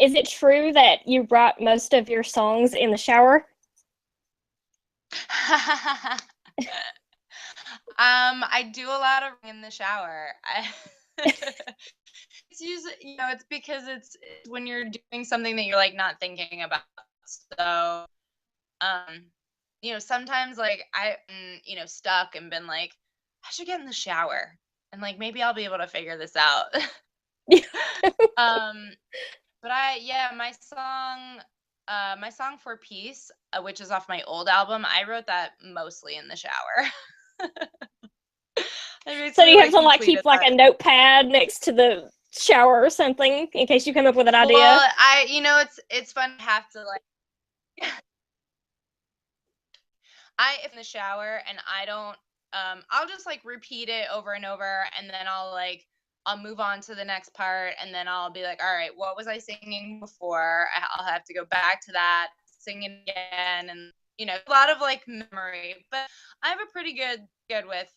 Is it true that you write most of your songs in the shower? I do a lot of in the shower. It's usually, it's because it's when you're doing something that you're like not thinking about. So, um, sometimes like stuck and been like, I should get in the shower and like maybe I'll be able to figure this out. um, but yeah, my song For Peace, which is off my old album, I wrote that mostly in the shower. I So do basically you have like to like keep completed like that. a notepad next to the shower or something in case you come up with an idea? Well, it's fun to have to like if in the shower and I don't I'll just like repeat it over and over and then I'll move on to the next part and then I'll be like, all right, what was I singing before? I'll have to go back to that, sing it again, and a lot of like memory. But I have a pretty good with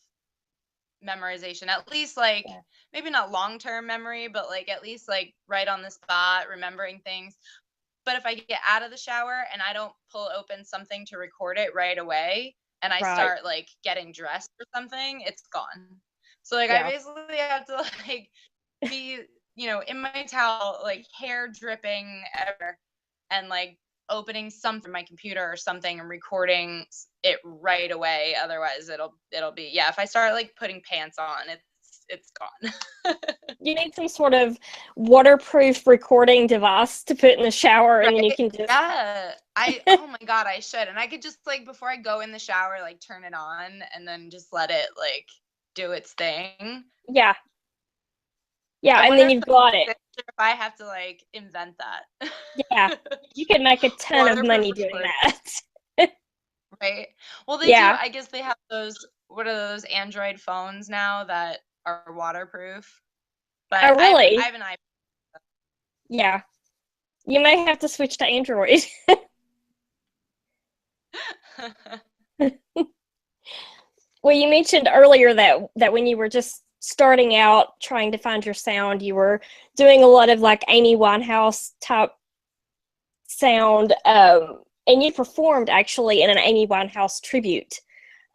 memorization, at least like Yeah. maybe not long-term memory, but like at least like right on the spot remembering things. But if I get out of the shower and I don't pull open something to record it right away and I Right. start like getting dressed or something, it's gone. So like I Yeah. basically have to like be, in my towel, like hair dripping ever and like opening something from my computer or something and recording it right away. Otherwise it'll be, yeah, if I start like putting pants on, it's gone. You need some sort of waterproof recording device to put in the shower and then you Right? can just Yeah. Oh my God, I should. And I could just like before I go in the shower, like turn it on and then just let it like do its thing. yeah. Yeah, I and wonder then if you've that got it. exists or if I have to like invent that. Yeah. You could make a ton of Waterproof money doing recording, that. right? Well, they do. Yeah. I guess they have those, what are those Android phones now that are waterproof? But Oh, I really? have an Yeah. You may have to switch to Android. iPhone. Well, you mentioned earlier that when you were just starting out trying to find your sound, you were doing a lot of like Amy Winehouse type sound, and you performed actually in an Amy Winehouse tribute,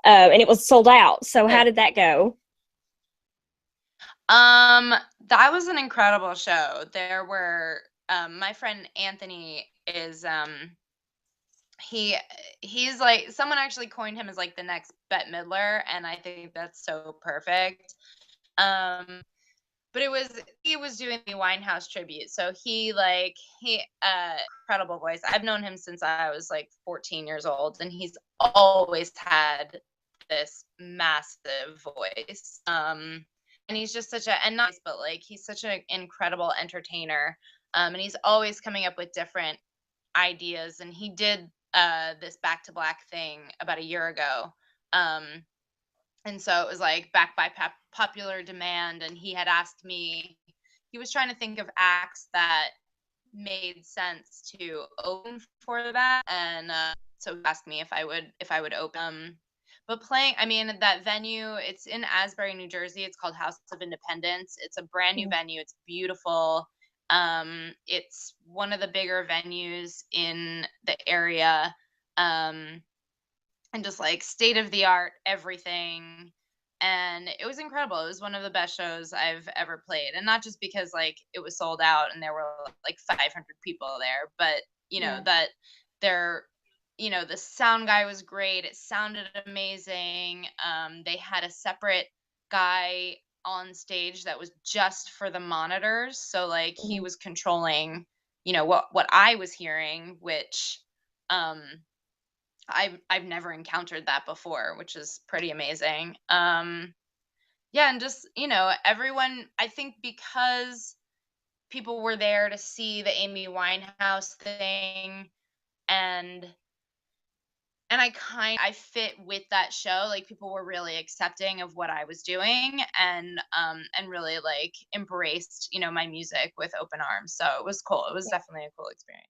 and it was sold out. So how did that go? Um, that was an incredible show. There were my friend Anthony is he he's like someone actually coined him as like the next Bette Midler, and I think that's so perfect. Um, but he was doing the Winehouse tribute, so he incredible voice. I've known him since I was like 14 years old, and he's always had this massive voice. And he's just such a and not but like he's such an incredible entertainer. And he's always coming up with different ideas. And he did this Back to Black thing about a year ago. Um, and so it was like back by popular demand. And he had asked me, he was trying to think of acts that made sense to open for that. And so he asked me if I would open. But playing, I mean, that venue, it's in Asbury, New Jersey. It's called House of Independence. It's a brand new venue. It's beautiful. It's one of the bigger venues in the area. Um, and just like state of the art everything. And it was incredible. It was one of the best shows I've ever played. And not just because like it was sold out and there were like 500 people there, but Yeah. that there, the sound guy was great. It sounded amazing. They had a separate guy on stage that was just for the monitors. So like he Mhm. was controlling, what I was hearing, which um I've never encountered that before, which is pretty amazing. Yeah, and just, everyone, I think because people were there to see the Amy Winehouse thing and I fit with that show. Like people were really accepting of what I was doing and really like embraced, my music with open arms. So it was cool. It was definitely a cool experience.